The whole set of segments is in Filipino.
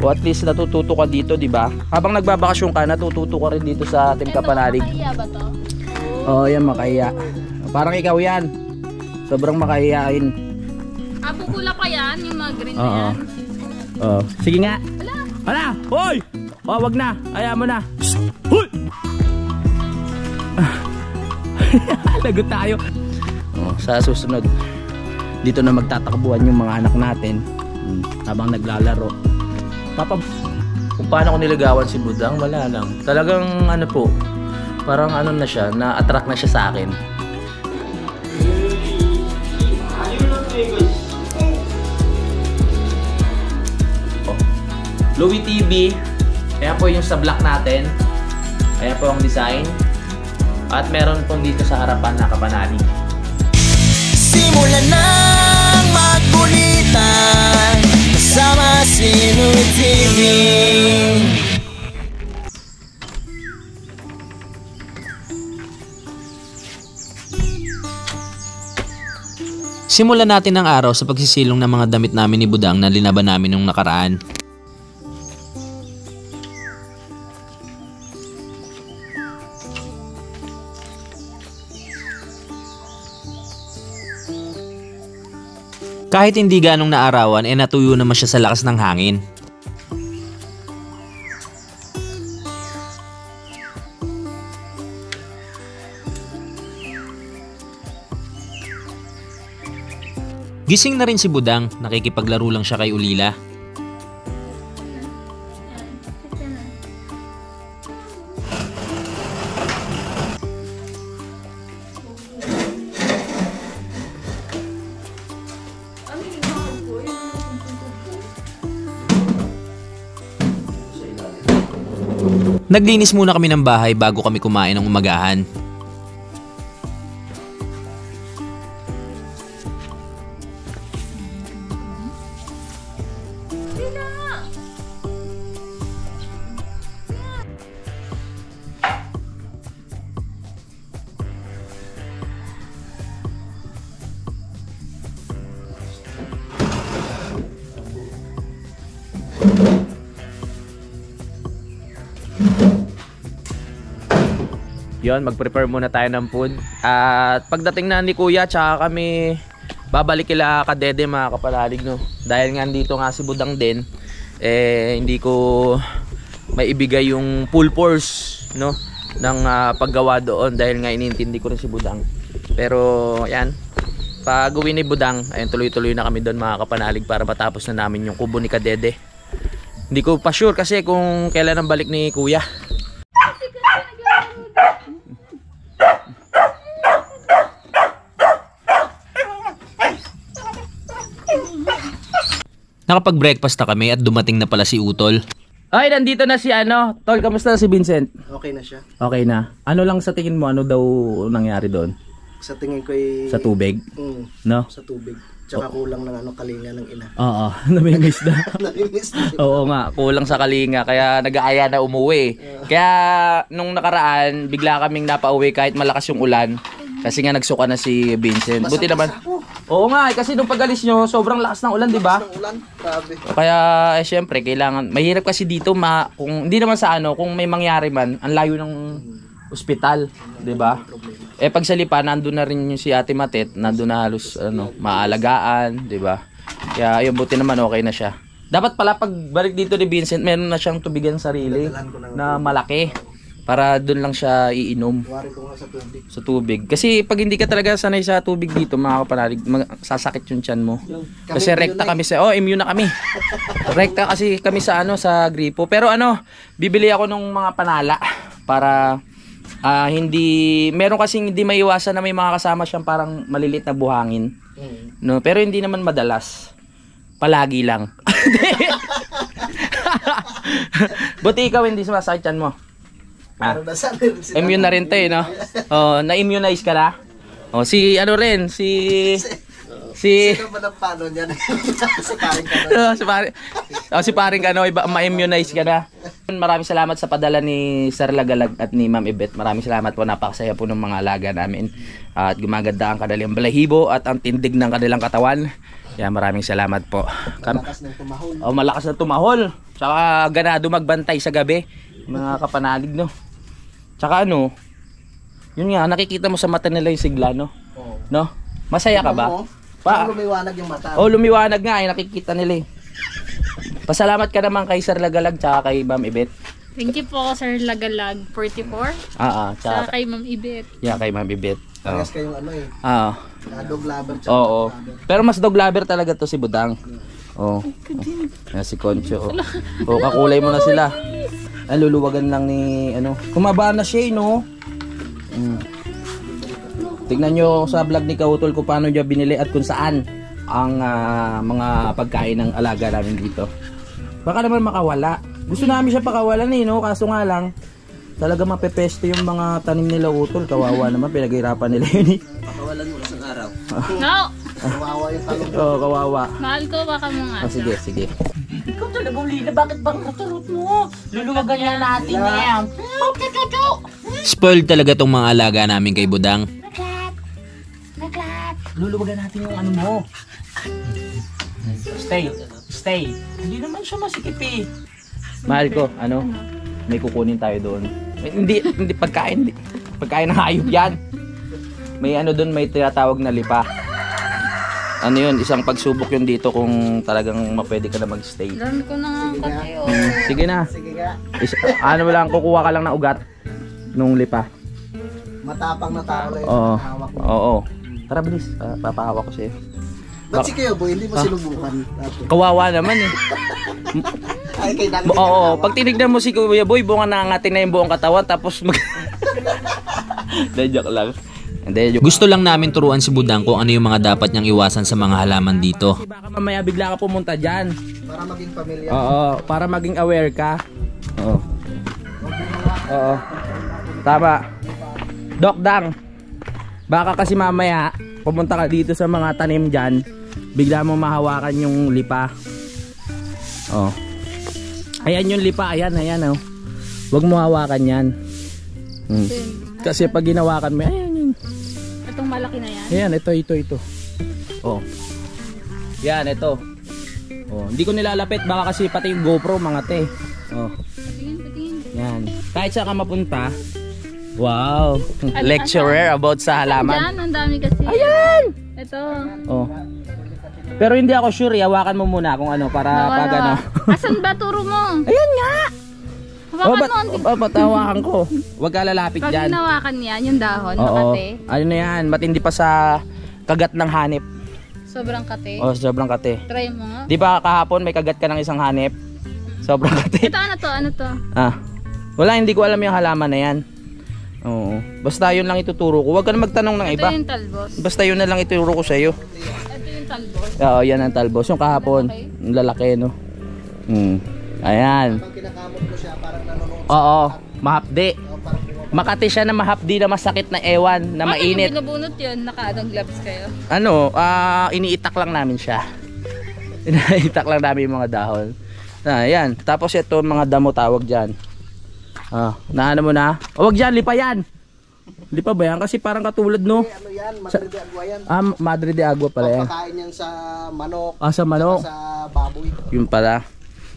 O at least natututo ka dito, di ba? Habang nagbabakasyon ka, natututo ka rin dito sa Team Kapanalig. Makahiya ba to? Oo, yan makahiya. Parang ikaw yan. Sobrang makahiyain. Pupula pa yan, yung mga green na Oo. yan. Oo. Sige nga. Hala! Hoy! Oh, wag na. Ayaw mo na. Hoy! Lagot tayo. Oh, sa susunod, dito na magtatakbuhan yung mga anak natin habang naglalaro. Kung paano ko niligawan si Budang, wala lang. Talagang ano po, parang ano na siya, na-attract na siya sa akin. Oh. Louie TV, ayan po yung sa block natin. Ayan po ang design. At meron pong dito sa harapan na Kapanalig. Simulan ng magkulitan kasama si Louie TV. Simulan natin ang araw sa pagsisilong ng mga damit namin ni Budang na linaban namin nung nakaraan. Kahit hindi ganong naarawan, natuyo naman siya sa lakas ng hangin. Gising na rin si Budang, nakikipaglaro lang siya kay Ulila. Naglinis muna kami ng bahay bago kami kumain ng umagahan. Yon, mag-prepare muna tayo ng food. At pagdating na ni Kuya, tsaka kami babalik kila Kadede mga Kapanalig, no. Dahil nga dito nga si Budang din, hindi ko maibigay yung full force, no, ng paggawa doon dahil nga inintindi ko rin si Budang. Pero yan, pag uwi ni Budang, ayun, tuloy-tuloy na kami doon mga Kapanalig para matapos na namin yung kubo ni Kadede. Hindi ko pa sure kasi kung kailan ang balik ni Kuya. Nakapag-breakfast na kami at dumating na pala si Utol. Ay, nandito na si ano. Tol, kamusta na si Vincent? Okay na siya. Okay na. Ano lang sa tingin mo, ano daw nangyari doon? Sa tingin ko ay... Sa tubig? No? Sa tubig. Tsaka kulang ng kalinga ng ina. Oo, namimiss na. Namimiss na. Oo nga, kulang sa kalinga. Kaya nag-aaya na umuwi. Kaya nung nakaraan, bigla kaming napauwi kahit malakas yung ulan. Kasi nga nagsuka na si Vincent. Buti naman. Oo nga, kasi nung pag-alis nyo, sobrang lakas ng ulan, di ba? Lakas ng ulan, grabe. Kaya syempre, kailangan, mahirap kasi dito, kung hindi naman sa ano, kung may mangyari man, ang layo ng ospital, di ba? Pag sa Lipa, nandun na rin yung si Ate Matet, nandun na halos maalagaan, di ba? Kaya ayun, buti naman okay na siya. Dapat pala pagbalik dito ni Vincent, meron na siyang tubigan sarili na malaki. Para doon lang siya iinom. Wari ko nga sa tubig. Sa tubig. Kasi pag hindi ka talaga sanay sa tubig dito, mga Kapanalig, sasakit yung tiyan mo. Kasi rekta kami sa... immune na kami. Rekta kasi kami sa sa gripo. Pero bibili ako ng mga panala para hindi... Meron kasing hindi maiwasan na may mga kasama siyang parang malilit na buhangin. No? Pero hindi naman madalas. Palagi lang. Buti ikaw hindi sumasakit tiyan mo. Immune na rin tayo, no? Na-immunize ka na? Si Sino ba ng paano niyan? Si paring ka si paring ma-immunize ka na. Maraming salamat sa padala ni Sir Lagalag at ni Ma'am Ibet. Maraming salamat po, napakasaya po ng mga alaga namin. At gumaganda ang kanilang balahibo at ang tindig ng kanilang katawan. Maraming salamat po. Malakas na tumahol. Malakas na tumahol. Tsaka ganado magbantay sa gabi. Mga kapanalig, no? Tsaka ano, yun nga, nakikita mo sa mata nila yung sigla, no? Oo. No? Masaya ka ba? Parang lumiwanag yung mata. Oh, lumiwanag nga, ay nakikita nila eh. Pasalamat ka naman kay Sir Lagalag tsaka kay Ma'am Ibet. Thank you po, Sir Lagalag 44. Sa Tsaka kay Ma'am Ibet. yeah, kay Ma'am Ibet. Parehas kayong ano eh. Dog lover. Oo. Pero mas dog lover talaga to si Budang. Oh. Yan si Concho. Oh, kakulay mo na sila. Ay, luluwagan lang ni ano. Kumaba na siya, no? Tignan nyo sa vlog ni Kautol kung paano niya binili at kung saan ang mga pagkain ng alaga namin dito. Baka naman makawala. Gusto namin siya pakawalan eh, no? Kaso nga lang, talaga mapepeste yung mga tanim nila Utol. Kawawa naman, pinaghirapan nila yun eh. Pakawalan mo isang araw. No! Kawawa yung talong. Oo, kawawa. Mahal ko, baka mga Sige, sige. Ikaw talaga, Lina, bakit bang katulot mo? Luluwagan na natin yan. Spoiled talaga tong mga alaga namin kay Budang. Luluwagan natin yung ano mo. Stay. Hindi naman siya masikip eh. Mahal ko, ano? May kukunin tayo doon. Hindi pagkain. Pagkain ng hayop yan. May ano doon, may tinatawag na lipa. Ano yun, isang pagsubok yun dito kung talagang mapwede ka na mag-stay. Dami ko na nga kasi, oh. Sige na. Sige nga. Ano lang, kukuha ka lang ng ugat nung lipa. Matapang na tao lang Oo. yung hawak mo. Oo. Tara, bilis. Papahawak ko sa'yo. Ba't si Kuya Boy, hindi mo sinubukan? Kawawa naman eh. Ay, kay dami. Oo, pag tinignan mo si Kuya Boy, buong nangangatin na yung buong katawan tapos joke lang. Hindi, joke. Gusto lang namin turuan si Budang kung ano yung mga dapat niyang iwasan sa mga halaman dito. Kasi baka mamaya bigla ka pumunta dyan. Para maging pamilya. Oo, para maging aware ka. Oo. Oo. Tama. Doc Dang, baka kasi mamaya pumunta ka dito sa mga tanim dyan, bigla mo mahawakan yung lipa. Oh. Ayan yung lipa, ayan oh. Huwag mo hawakan yan. Kasi pag ginawakan mo, ayan yun. Itong malaki na yan. Ayan, ito. Oh. Yan, ito. Oh, hindi ko nilalapit, baka kasi pati yung GoPro mga te. Oh. Patingin. Yan. Kahit saan ka mapunta. Wow. Lecturer about sa halaman. Diyan, ang dami kasi. Ayan! Ito. Oh. Pero hindi ako sure, hawakan mo muna kung ano para pag ano. Asan ba? Turo mo. Ayan nga. Hawakan mo. Ba't hawakan ko? Huwag ka lalapit Pag dyan. hinawakan yan, yung dahon, Oo. makate. Ano na yan, matindi pa sa kagat ng hanip. Sobrang kate. Oh, sobrang kate. Try mo nga. Di ba kahapon may kagat ka ng isang hanip? Sobrang kate. Ito, ano to? Ah. Wala, hindi ko alam yung halaman na yan. Oo. Basta yun lang ituturo ko. Huwag ka na magtanong ng Ito iba. yung talbos. Basta yun na lang ituturo ko sa iyo. Ito yung talbos. Oo, yan ang talbos. Yung kahapon, yung lalaki, no? Ayan. Pag kinakamot mo siya, parang nanonood. Oo, mahapdi. Makati siya na mahapdi na masakit na ewan, na mainit. Ano yung binubunot yun? Naka-anong gloves kayo? Ano, iniitak lang namin siya. Iniitak lang namin yung mga dahon. Ayan. Tapos ito, mga damo tawag dyan. Naano mo na? Huwag dyan, lipa yan. Lipa ba yan? Kasi parang katulad, no? Ano yan? Madre de Agua yan. Madre de Agua pala yan. Pagpakain yan sa manok. Sa manok. Sa baboy. Yun pala.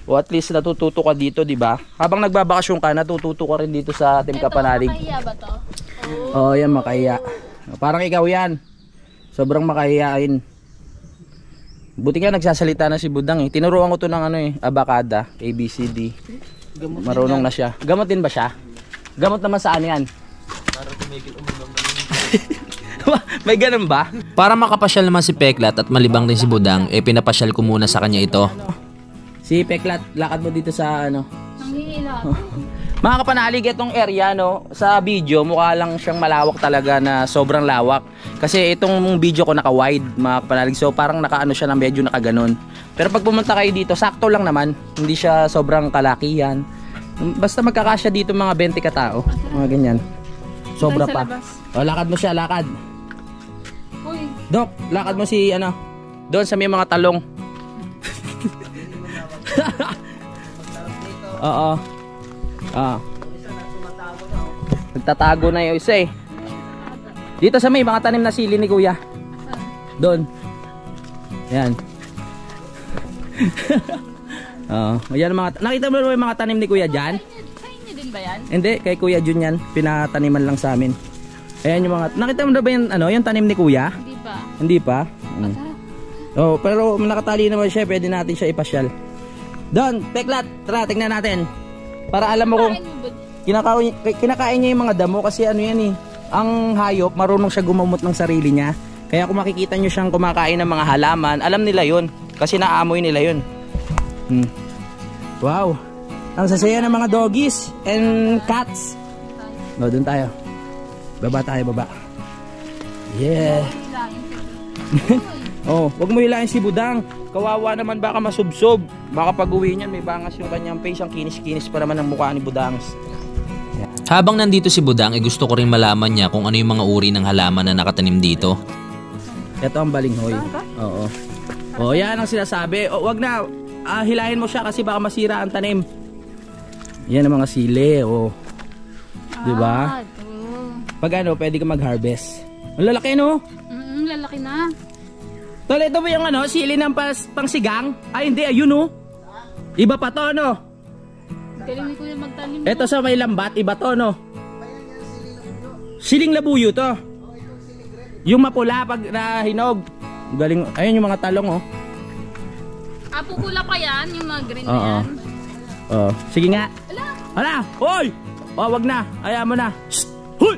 O at least natututo ka dito, di ba? Habang nagbabakasyon ka, natututo ka rin dito sa Team Kapanalig. Ito, makahiya ba to? Oo, yan makahiya. Parang ikaw yan. Sobrang makahiyain. Buti nga nagsasalita na si Budang eh. Tinuruan ko to ng ano eh, abakada, ABCD. Marunong na siya. Gamot din ba siya? Gamot naman saan yan? Para tumigil uminom. May ganun ba? Para makapasyal naman si Peklat at malibang din si Budang, pinapasyal ko muna sa kanya ito. Si Peklat, lakad mo dito sa ano. Nanghihilap. Mga kapanalig, itong area, no, sa video, mukha lang siyang malawak talaga na sobrang lawak. Kasi itong video ko naka-wide, mga kapanalig. So parang naka-ano siya na medyo nakaganon. Pero pag pumunta kayo dito, sakto lang naman. Hindi siya sobrang kalakihan. Basta magkakasya dito mga 20 katao. Mga ganyan. Sobra Sa pa. labas. O, lakad mo siya, lakad. Uy, Dok, lakad mo si ano, doon sa may mga talong. Oo. Nagtatago na yung isa eh. Dito sa may mga tanim na sili ni Kuya. Doon. Yan. Ayan ang mga, nakita mo ba yung mga tanim ni Kuya dyan? Sa inyo din ba yan? Hindi, kay Kuya Jun yan. Pinataniman lang sa amin. Ayan yung mga, nakita mo na ba yung, yung tanim ni Kuya? Hindi pa. Hindi pa? Oh, pero nakatali naman siya, pwede natin siya ipasyal. Don, Teklat, tara, tingnan natin. Para alam mo kung kinakain niya yung mga damo kasi ano yan eh. Ang hayop, marunong siya gumamot ng sarili niya. Kaya kung makikita nyo siyang kumakain ng mga halaman, alam nila yun. Kasi naamoy nila yun. Wow. Ang sasaya ng mga doggies and cats. No, dun tayo. Baba tayo, baba. Yeah. Oh, wag mo hilahin si Budang. Kawawa naman, baka masubsob. Baka pag uwi niyan may bangas yung kanyang face. Ang kinis-kinis pa naman ng mukha ni Budang. Habang nandito si Budang, gusto ko rin malaman niya kung ano yung mga uri ng halaman na nakatanim dito. Ito ang balinghoy. Oo. Oh, yan ang sinasabi. Oh, wag na. Hilahin mo siya kasi baka masira ang tanim. Yan ang mga sili. Oh. Diba? Pag pwede ka mag-harvest. Ang lalaki, no? Lalaki na. Tol, ito ba yung sili ng pangsigang? Ay, hindi. Ayun, no? Iba pa to, no? Galing ni Kuya magtanim. Ito sa may lambat, iba to, no? Siling labuyo to. Yung mapula pag nahinog. Galing. Ayun yung mga talong, oh. Pupula pa yan, yung mga green na Oo. yan. Oh, sige nga. Hala! Hoy! Oh, wag na. Ayaw mo na. Shh! Hoy!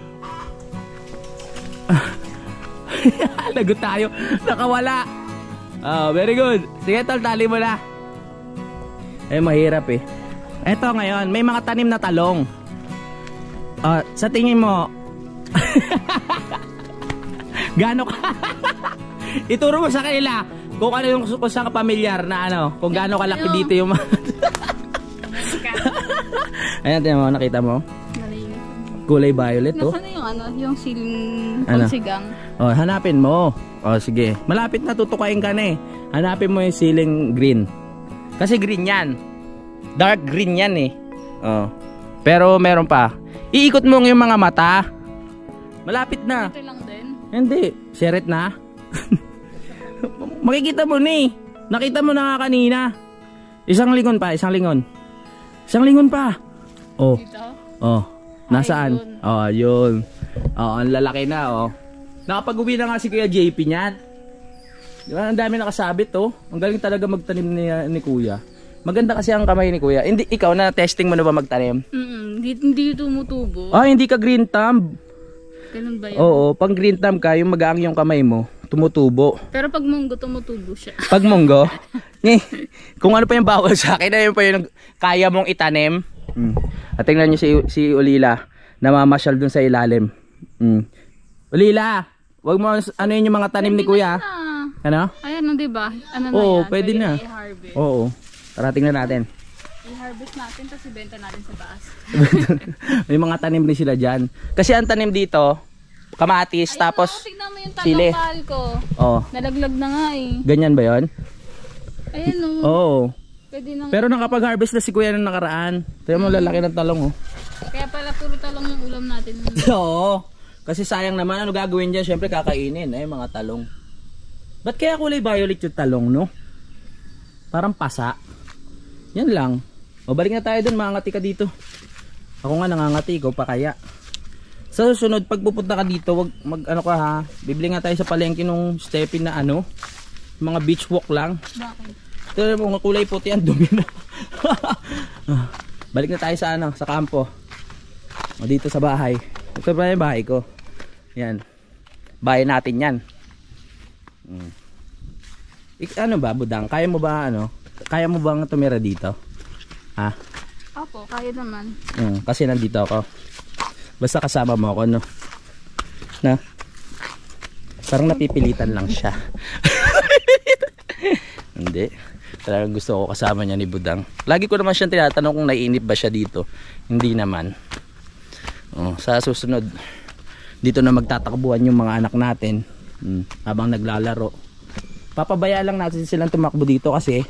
Lagot tayo. Nakawala. Oh, very good. Sige, tol, tali mo na. Mahirap eh. Eto ngayon, may mga tanim na talong. Sa tingin mo, gaano ka? Ituro mo sa kanila kung ano yung kung saan ka pamilyar na kung gaano kalaki dito yung Ayan, tingnan mo, nakita mo? Kulay violet, oh. Nasaan na yung siling pangsigang? Oh, hanapin mo. Oh, sige. Malapit na tutukain ka na eh. Hanapin mo yung siling green. Kasi green yan. Dark green yan eh. Oh. Pero meron pa. Iikot mo yung mga mata. Malapit na. Ito lang din. Hindi. Seret na. Makikita mo ni. Nakita mo na nga kanina. Isang lingon pa. Isang lingon. Isang lingon pa. Oh. Dito? Oh. Nasaan? Ayun. Oh, yun. Oh, ang lalaki na, oh. Nakapag-uwi na nga si Kuya JP niyan. Di ba? Ang dami nakasabit, oh. Ang galing talaga magtanim ni Kuya. Maganda kasi ang kamay ni Kuya. Hindi, ikaw na testing mo na ba magtanim? Hindi tumutubo. Hindi ka green thumb. Ganun ba yun? Oo, pang green thumb ka, yung magaang yung kamay mo, tumutubo. Pero pag munggo, tumutubo siya. Pag munggo, kung ano pa yung bawal sa akin, ayun pa yung kaya mong itanim. At tingnan nyo si Ulila, namamasyal dun sa ilalim. Ulila, wag mo, ano yun yung mga tanim ni Kuya? Ano? Ayan, diba? Ano na Oo, yan? pwede na. I-harvest. Oo, tara tingnan natin. I-harvest natin, tapos ibenta natin sa baas. May mga tanim din sila dyan. Kasi ang tanim dito, kamatis, Ayun, tapos tignan mo yung sili. talong ko. Oo. Nalaglag na nga eh. Ganyan ba yun? Ayan o. Oo. Pwede nang... Pero nakapag-harvest na si Kuya nung nakaraan. Tignan mo, lalaki ng talong, oh. Kaya pala puro talong yung ulam natin. Oo. Kasi sayang naman, ano gagawin dyan? Siyempre kakainin, mga talong. Ba't kaya kulay violet yung talong, no? Parang pasa. Yan lang. O, balik na tayo dun, mangangati ka dito. Ako nga nangangati, ikaw pa kaya. Sa susunod, pag pupunta ka dito, wag ano ka ha, bibili nga tayo sa palengke nung stepin na mga beach walk lang. Bakit? Ito mga kulay puti, ang dumi na. Balik na tayo sa kampo. O, dito sa bahay. Ito pa yung bahay ko. Yan. Bahay natin yan. Ano ba, Budang? Kaya mo ba Kaya mo bang tumira dito? Ha? Opo, kaya naman. Kasi nandito ako. Basta kasama mo ako, no? Na? Parang napipilitan lang siya. Hindi. Talagang gusto ko kasama niya ni Budang. Lagi ko naman siyang tinatanong kung naiinip ba siya dito. Hindi naman. Sa susunod, dito na magtatakbuhan yung mga anak natin. Habang naglalaro. Papabaya lang natin silang tumakbo dito kasi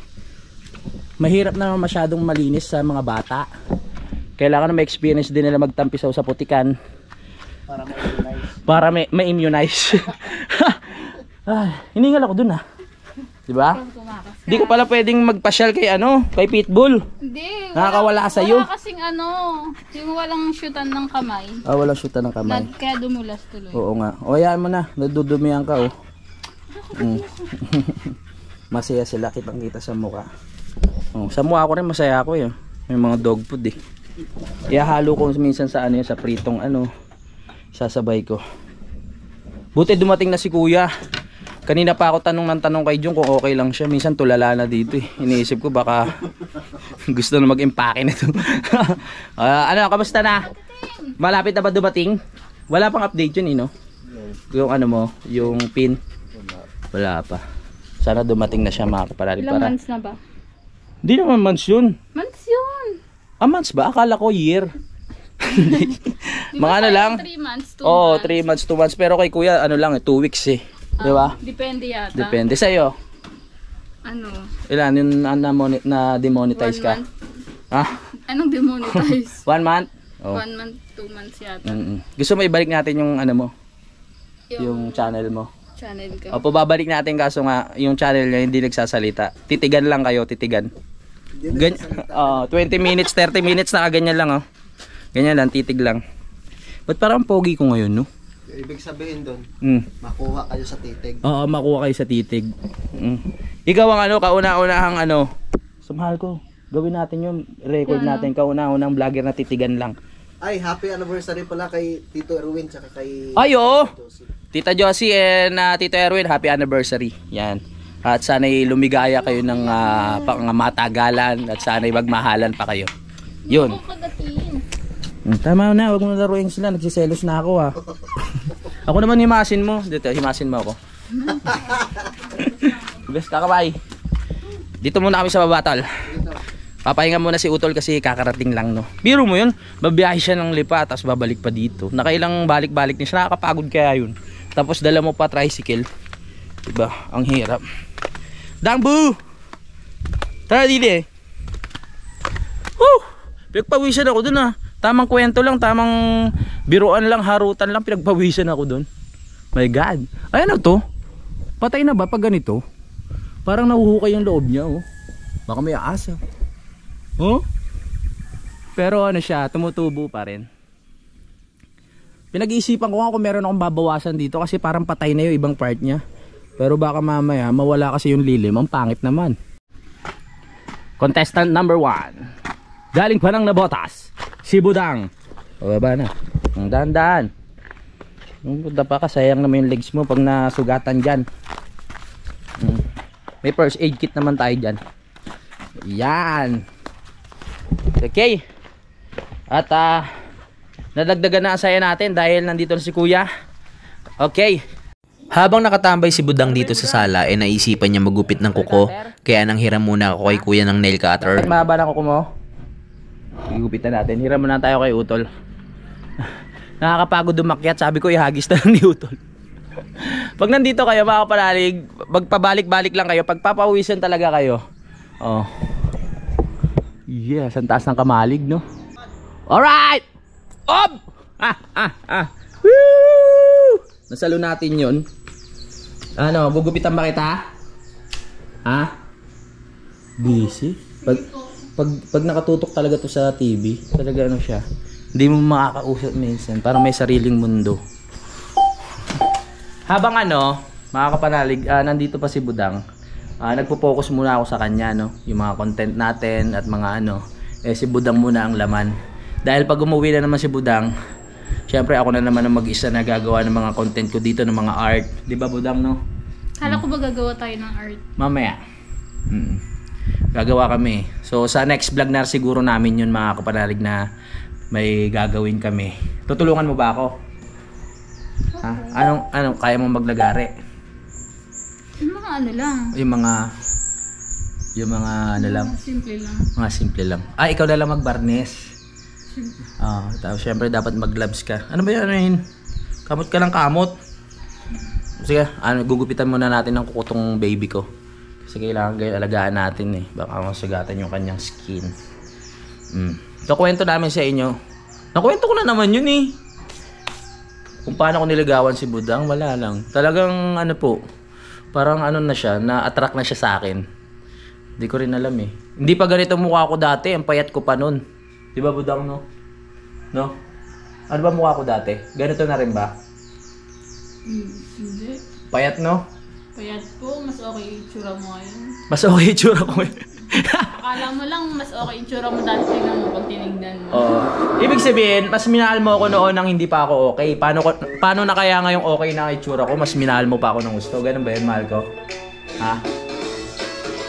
mahirap na masyadong malinis sa mga bata. Kailangan na ma-experience din nila magtampisaw sa putikan para ma-immunize. Hiningal ako dun, diba? Di ka pala pwedeng magpasyal kay kay Pitbull. Hindi. Nakakawala sa'yo. Wala kasing yung walang shootan ng kamay. Wala shoota ng kamay. Kaya dumulas tuloy. Oo nga. O, hayaan mo na. Nadudumihan ka, oh. Masaya sila, kitang-kita sa mukha. Oh, sa mukha ko rin masaya ako, eh. May mga dog food, eh. Ihahalo ko minsan sa sa pritong sasabay ko. Buti dumating na si Kuya. Kanina pa ako tanong kay Jung kung okay lang siya. Minsan tulala na dito, eh. Iniisip ko baka gusto na mag-impake nito. Kamusta na? Malapit na ba dumating? Wala pang update yun, no? Yung mo, yung pin. Wala pa. Sana dumating na siya, mga kapalalig. Ilang months na ba? Hindi naman months yun. Months yun. Months ba? Akala ko year. Mga lang? 3 months, 2 months. Oo, 3 months, 2 months. Pero kay Kuya, 2 weeks, eh. Di ba? Depende yata. Depende sa'yo. Ilan yung na-demonetize 1 ka? month. Ha? Anong demonetize? 1 month? 1 month, 2 months yata. Gusto mo ibalik natin yung mo? Yung channel mo? Channel ko. Opo, babalik natin kaso nga yung channel niya hindi nagsasalita. Titigan lang kayo, titigan. 20 minutes, 30 minutes na ganyan lang, oh. Ganyan lang, titig lang. Ba't parang pogi ko ngayon, no? Ibig sabihin doon, makuha kayo sa titig. Oo, makuha kayo sa titig. Ikaw ang kauna-unahang sumahal ko. Gawin natin yung record natin, kauna-unahang vlogger na titigan lang. Ay, happy anniversary pala kay Tito Erwin tsaka kay Ay, oo! Tita Josie and Tito Erwin, happy anniversary. Yan. At sana'y lumigaya kayo ng matagalan at sana'y magmahalan pa kayo. Yun. Tama na, wag mo na laruin sila. Nagsiselos na ako, ha. Ako naman himasin mo. Dito, himasin mo ako. Best kakabay. Dito muna kami sa babatal. Papahinga muna si Utol kasi kakarating lang, no. Biro mo yun, babiyahe siya ng Lipa tapos babalik pa dito. Nakailang balik-balik niya siya, nakakapagod kaya yun. Tapos dala mo pa tricycle. Diba, ang hirap. Dangbu! Tara dili. Woo! Pinagpawisan ako dun, ha. Tamang kwento lang, tamang biruan lang, harutan lang, pinagpawisan ako dun. My God. Ay, to? Patay na ba pag ganito? Parang nahuhukay yung loob niya, oh. Baka may aasa. Oh? Pero siya, tumutubo pa rin. Pinag-iisipan ko nga kung meron akong babawasan dito kasi parang patay na yung ibang part niya. Pero baka mamaya mawala kasi yung lilim, ang pangit naman. Contestant number 1. Galing pa ng Nabotas, si Budang. O baba na. Ang dahan-dahan. Punta pa ka, sayang naman yung legs mo pag nasugatan dyan. May first aid kit naman tayo dyan. Yan. Okay. At nadagdagan na ang saya natin dahil nandito na si Kuya. Okay. Habang nakatambay si Budang dito sa sala, naisipan niya magupit ng kuko. Kaya nang hiram muna ako kay Kuya ng nail cutter. Mahaba na kuko mo. Igupitan natin. Hiram muna tayo kay Utol. Nakakapagod dumakyat. Sabi ko ihagis na lang ni Utol. Pag nandito kayo mga kapalalig, magpabalik-balik lang kayo. Pagpapawisan talaga kayo. Oh. Yes, ang taas ng kamalig, no? Alright! Op! Woo! Nasalo natin yun. Gugupitan ba kita? Ha? Busy? Pag nakatutok talaga to sa TV, talaga siya. Hindi mo makakausap minsan. Parang may sariling mundo. Habang mga kapanalig, nandito pa si Budang. Nagpo-focus muna ako sa kanya, no? Yung mga content natin at mga si Budang muna ang laman. Dahil pag umuwi na naman si Budang, syempre ako na naman ang mag-isa na gagawa ng mga content ko dito, ng mga art. Di ba Budang, no? Kala ko ba gagawa tayo ng art? Mamaya. Gagawa kami. So sa next vlog na siguro namin yun mga kapanalig na may gagawin kami. Tutulungan mo ba ako? Ha? Anong kaya mo maglagari? Yung mga lang. Yung mga lang. Simple lang. Mga simple lang. Ikaw na lang magbarnes. Tapos syempre dapat mag-gloves ka. Ano ba yan? Kamot ka lang kamot. Sige, gugupitan muna natin ng kukutong baby ko. Kasi kailangan alagaan natin, eh. Baka masugatan yung kanyang skin. Kwento namin sa inyo. Nakwento ko na naman yun, eh. Kung paano ko niligawan si Budang, wala lang. Talagang parang na siya, na-attract na siya sa akin. Hindi ko rin alam eh. Hindi pa ganito mukha ko dati. Ang payat ko pa nun. Di ba, Budang, no? No? Ano ba mukha ko dati? Ganito na rin ba? Hindi. Payat, no? Payat po, mas okay yung itsura mo ngayon. Mas okay yung tsura ko eh. Akala mo lang mas okay yung itsura mo dati tingnan mo pag tinignan mo. Oo. Ibig sabihin, mas minahal mo ako noon nang hindi pa ako okay. Paano na kaya ngayong okay na itsura ko, mas minahal mo pa ako ng gusto? Ganun ba yun, mahal ko? Ha?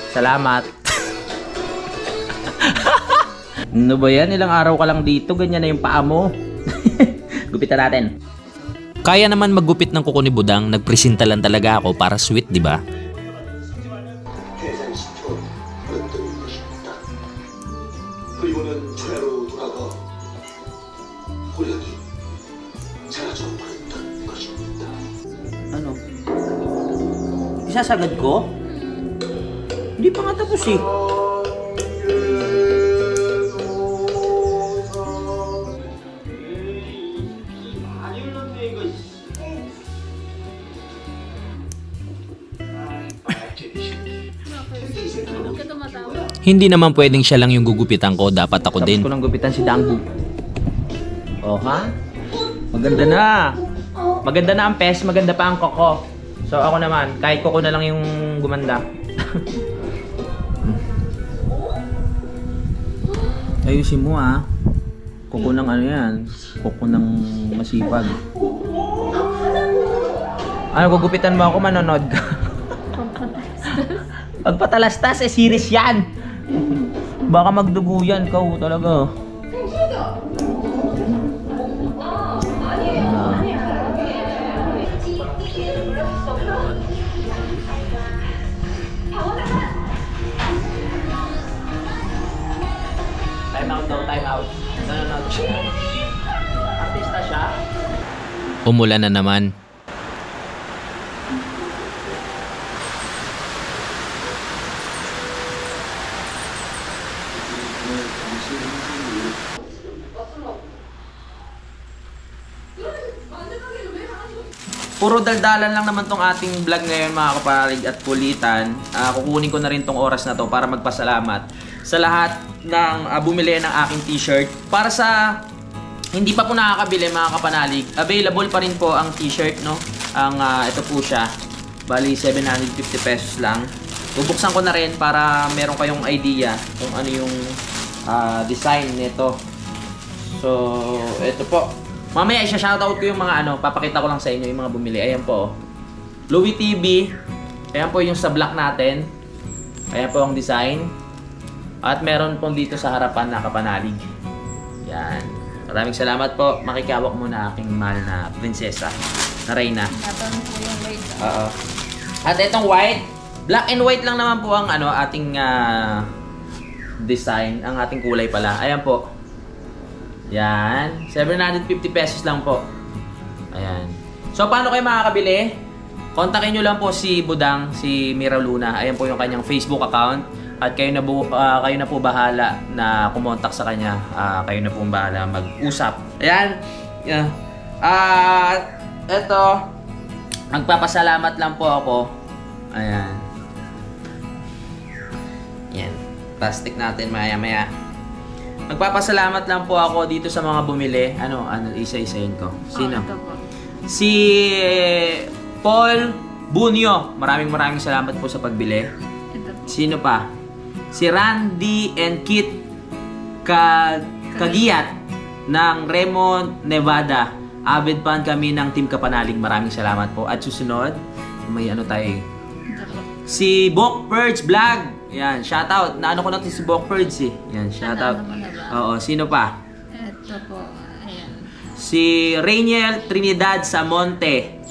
Salamat. Ano ba yan? Ilang araw ka lang dito, ganyan na yung paa mo. Gupitan natin. Kaya naman maggupit ng kuko ni Budang, nagpresenta lang talaga ako para sweet, di ba? Ano? Isasagad ko? Hindi pa nga tapos eh. Huwag ka tumatawa. Hindi naman pwedeng siya lang yung gugupitan ko, dapat ako Tapos din. ko nang gupitan si Dangbu. Oh, ha? Maganda na. Maganda na ang pes, maganda pa ang koko. So ako naman, kahit koko na lang yung gumanda. Ayusin mo ah. Koko ng ano yan. Koko ng masipag. Ano, gugupitan mo ako, manonood ka? Pagpatalastas, eh series yan. Baka magdugo yan, ikaw talaga. Time out daw, time out. Nanonood siya. Artista siya. Umulan na naman. Puro daldalan lang naman tong ating vlog ngayon mga kapanalig at kulitan. Kukunin ko na rin tong oras na to para magpasalamat sa lahat ng bumili ng aking t-shirt. Para sa hindi pa po nakakabili mga kapanalig, available pa rin po ang t-shirt, no? Ito po siya. Bali 750 pesos lang. Bubuksan ko na rin para meron kayong idea kung ano yung design nito. So, ito po. Mamaya isa-shoutout ko yung mga papakita ko lang sa inyo yung mga bumili. Ayan po. Louis TV. Ayan po yung sa black natin. Ayan po ang design. At meron po dito sa harapan na kapanalig. Yan. Maraming salamat po. Makikawak muna aking mahal na prinsesa na Reyna. Napan po yung white. Oo. At itong white, black and white lang naman po ang ating design, ang ating kulay pala. Ayan po. Yan. 750 pesos lang po. Ayan. So, paano kayo makakabili? Kontakin nyo lang po si Budang, si Mira Luna. Ayan po yung kanyang Facebook account. At kayo na po bahala na kumontak sa kanya. Kayo na po bahala mag-usap. Ayan. Yeah. Eto. Magpapasalamat lang po ako. Ayan. Yan. Plastic natin maya-maya. Magpapasalamat lang po ako dito sa mga bumili. Isa-isayin ko. Sino? Ito po. Si Paul Bunyo. Maraming salamat po sa pagbili. Ito po. Sino pa? Si Randy and Kit Kagiyat ng Remont, Nevada. Avid fan kami ng Team Kapanalig. Maraming salamat po. At susunod, may tayo. Ito po. Si Bok Purge Vlog. Yan, shoutout. Naano ko natin si Bok Purge eh. Yan, shoutout. Ano na ba? Oo, sino pa? Ito po. Ayan. Si Rainiel Trinidad Samonte.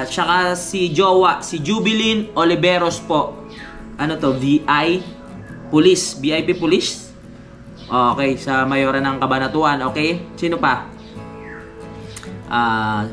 Tsaka si Jowa, si Jubilin Oliveros po. Ano to? VIP Police? Okay, sa Mayora ng Cabanatuan. Okay, sino pa?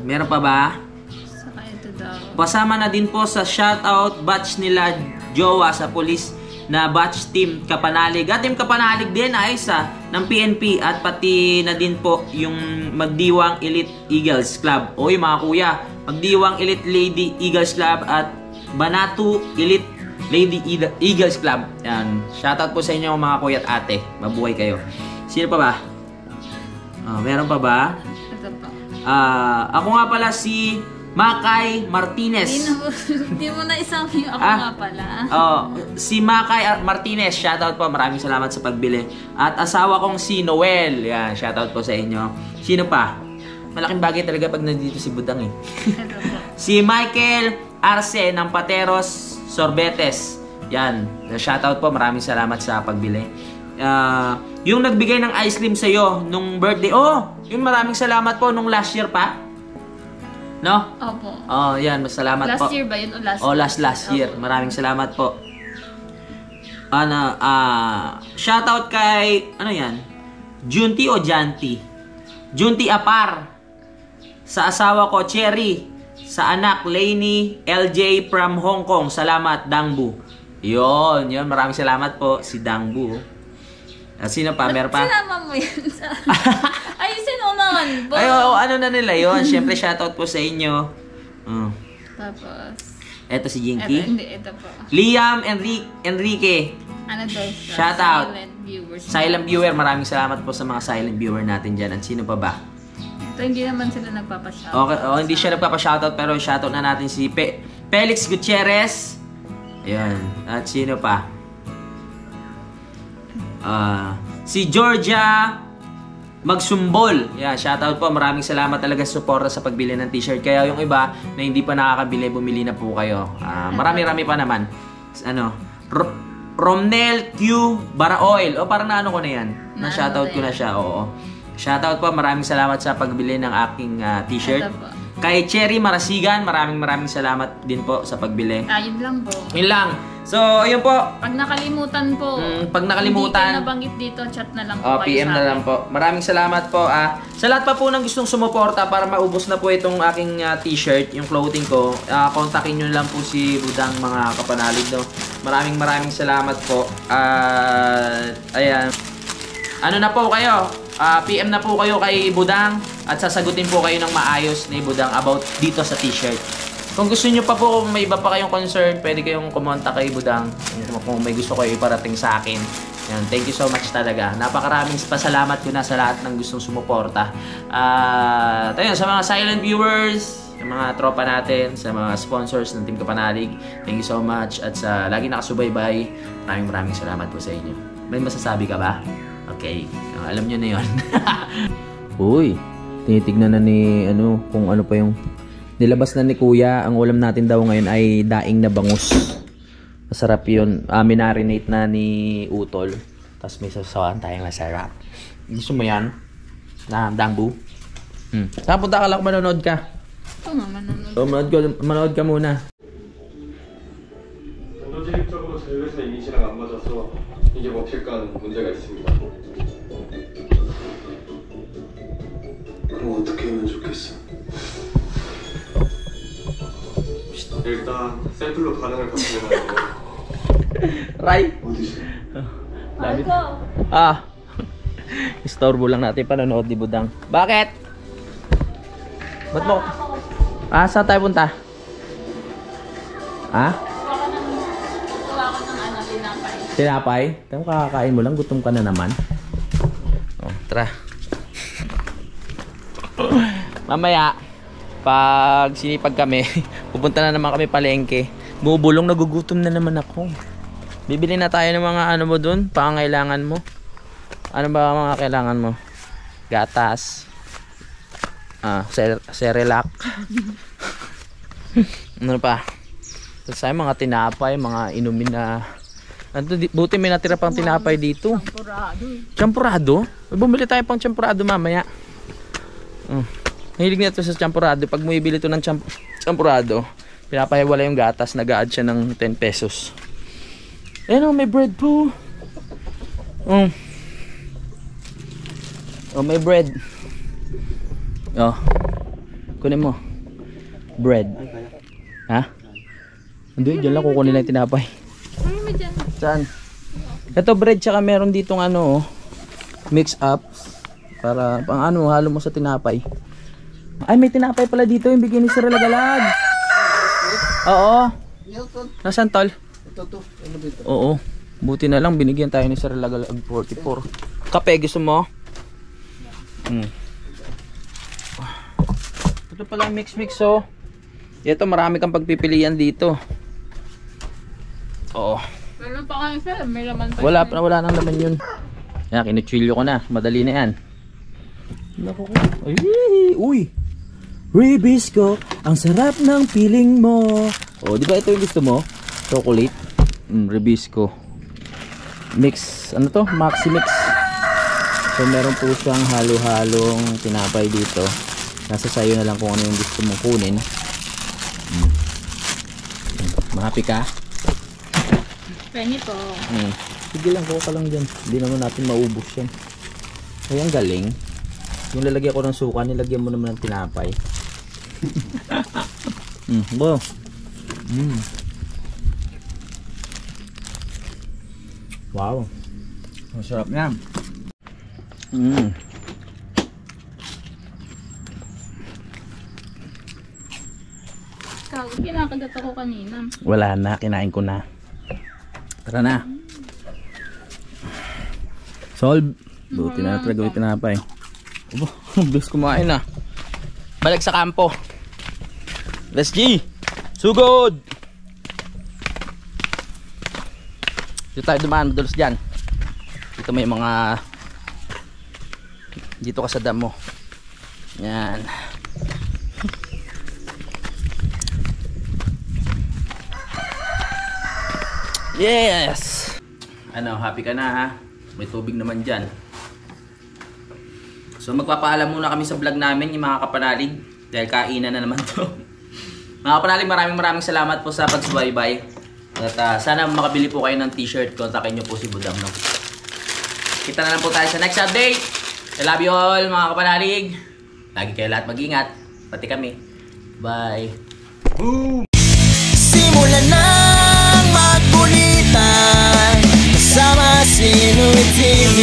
Meron pa ba? Saka ito daw. Pasama na din po sa shoutout batch nila Jowa sa police na batch Team Kapanalig. At Team Kapanalig din ay ng PNP at pati na din po yung Magdiwang Elite Eagles Club. O yung mga kuya, Magdiwang Elite Lady Eagles Club at Banatu Elite Lady Eagles Club. Yan. Shoutout po sa inyo mga kuya at ate. Mabuhay kayo. Sino pa ba? Meron pa ba? Ito po. Ako nga pala si Makay Martinez. Hindi mo na isang yung ako nga pala. Si Makay Martinez, shoutout po. Maraming salamat sa pagbili. At asawa kong si Noel. Yan, shoutout po sa inyo. Sino pa? Malaking bagay talaga pag nandito si Budang eh. Si Michael Arce ng Pateros Sorbetes. Yan, shoutout po. Maraming salamat sa pagbili. Yung nagbigay ng ice cream sa'yo nung birthday. Yung maraming salamat po nung last year pa. No? Opo. Yan, salamat po. Last year ba yun o last year? Last year. Maraming salamat po. Shoutout kay, ano yan? Junti o Janti? Junti Apar. Sa asawa ko, Cherry. Sa anak, Lainey, LJ from Hong Kong. Salamat, Dangbu. Yun. Maraming salamat po, si Dangbu. Sino pa? Meron pa? Sinama mo yun sa... Ay, sino naman po? Ay, ano na nila yun? Siyempre, shoutout po sa inyo. Tapos... Eto si Jinky. Ito po. Liam Enrique. Ano daw siya? Shoutout. Silent viewers. Silent viewer. Maraming salamat po sa mga silent viewer natin dyan. At sino pa ba? Ito, hindi naman sila nagpapashoutout. Okay, hindi siya nagpapashoutout pero shoutout na natin si Felix Gutierrez. Ayan. At sino pa? Si Georgia Magsumbol. Yeah, shoutout po. Maraming salamat talaga sa suporta sa pagbili ng t-shirt. Kaya yung iba na hindi pa nakakabili, bumili na po kayo. Marami-rami pa naman. Romnel Q Baraoil. Parang naano ko na yan. Na-shoutout ko na siya. Oo. Shoutout po. Maraming salamat sa pagbili ng aking t-shirt. Kay Cherry Marasigan, maraming salamat din po sa pagbili. Yun lang po. Yun lang. So, ayun po. Pag nakalimutan po, pag nakalimutan, hindi ko nabanggit dito, chat na lang po kayo PM na lang po. Maraming salamat po. Sa lahat pa po ng gustong sumuporta para maubos na po itong aking t-shirt, yung clothing ko, kontakin nyo lang po si Budang mga kapanalig. No? Maraming salamat po. Ayan. Ano na po kayo? PM na po kayo kay Budang at sasagutin po kayo ng maayos ni Budang about dito sa t-shirt. Kung gusto nyo pa po, kung may iba pa kayong concern, pwede kayong kumonta kay Budang. Kung may gusto kayo iparating sa akin. Yan, thank you so much talaga. Napakaraming pasalamat ko na sa lahat ng gustong sumuporta. Ayun, sa mga silent viewers, sa mga tropa natin, sa mga sponsors ng Team Kapanalig, thank you so much. At sa lagi nakasubaybay, maraming salamat po sa inyo. May masasabi ka ba? Okay, alam nyo na yun. Uy, tinitignan na ni kung ano pa yung nilabas na ni Kuya. Ang ulam natin daw ngayon ay daing na bangus. Masarap yun. Minarinate na ni Utol. Tapos may sasawan tayong masarap. Gusto mo yan? Dangbu? Saan punta ka lang manonood ka? Oo nga, manonood. Manood ka muna. 전도지립적으로 저희 회사 이미지랑 안 맞아서 이게 먹힐까 문제가 있습니다. 그럼 어떻게 하면 좋겠어? 일단 샘플로 반응을 받으면 Ray? 어디서? Istorbo lang natin panonood ni Budang. Bakit? Ba't mo? Saan tayo punta? Kuha ko ng tinapay. Tinapay? Tama, kakakain mo lang. Gutom ka na naman. Tara. Mamaya, pag sinipag kami, pupunta na naman kami palengke. Bubulong, nagugutom na naman ako. Bibili na tayo ng mga mo dun, pangangailangan mo. Ano ba mga kailangan mo? Gatas. Cerelac. Ano pa? Tapos ay mga tinapay, mga inumin na... buti may natira pang tinapay dito. Champurado? Bumili tayo pang champurado mamaya. Mahilig na ito sa champurado. Pag mo ibili ito ng champurado, pinapahiwala yung gatas, nag-a-add siya ng 10 pesos. Ayun, may bread po. May bread. Kunin mo. Bread. Ha? Hindi, dyan lang kukunin lang yung tinapay. Saan? Ito bread, tsaka meron ditong mix up. Para pang halo mo sa tinapay. Ay, may tinapay pala dito yung bigyan ni Sir Lagalag. Oo. Nasaan, tol? to. Ano ba ito? Oo. Buti na lang binigyan tayo ni Sir Lagalag 44. Kape gusto mo? Ito pala mix oh. Ito marami kang pagpipilian dito. Oo. Meron pa kayo sir, may laman pa. Wala nang laman yun. Yan, kinuchilyo ko na. Madali na yan. Naku ko. Ay, uy. Ribisco, ang sarap ng piling mo. Oh, di ba ito yung gusto mo? Chocolate. Ribisco. Mix, ano to? Maxi mix. So meron po siyang halo-halong tinapay dito. Nasa sayo na lang kung ano yung gusto mong kunin. Mahapi ka? Penny po. Sige lang, kuha ka lang dyan. Hindi naman natin maubos yan. Ay, ang galing. Yung lalagyan ko ng suka, nilagyan mo naman ng tinapay. Bo. Wow. Ang sarap niya. Kaya kinakagat ako kanina. Wala na, kinain ko na. Tara na. Solve. Buti na talaga yung tinapay. Aba, bilis kumain na. Balik sa kampo. Let's G. Sugod. Dito tayo dumaan, madulas dyan. Dito may mga, dito ka sa dam mo. Yan. Yes. Ano, happy ka na ha? May tubig naman dyan. So magpapaalam muna kami sa vlog namin yung mga kapanalig. Dahil kainan na naman to. Mga kapanalig, maraming salamat po sa pagsubaybay. At sana makabili po kayo ng t-shirt. Kontakin nyo po si Budang. No? Kita na lang po tayo sa next update. I love you all mga kapanalig. Lagi kayo lahat mag-ingat. Pati kami. Bye. Simulan ng magkulitan kasama si Louie TV.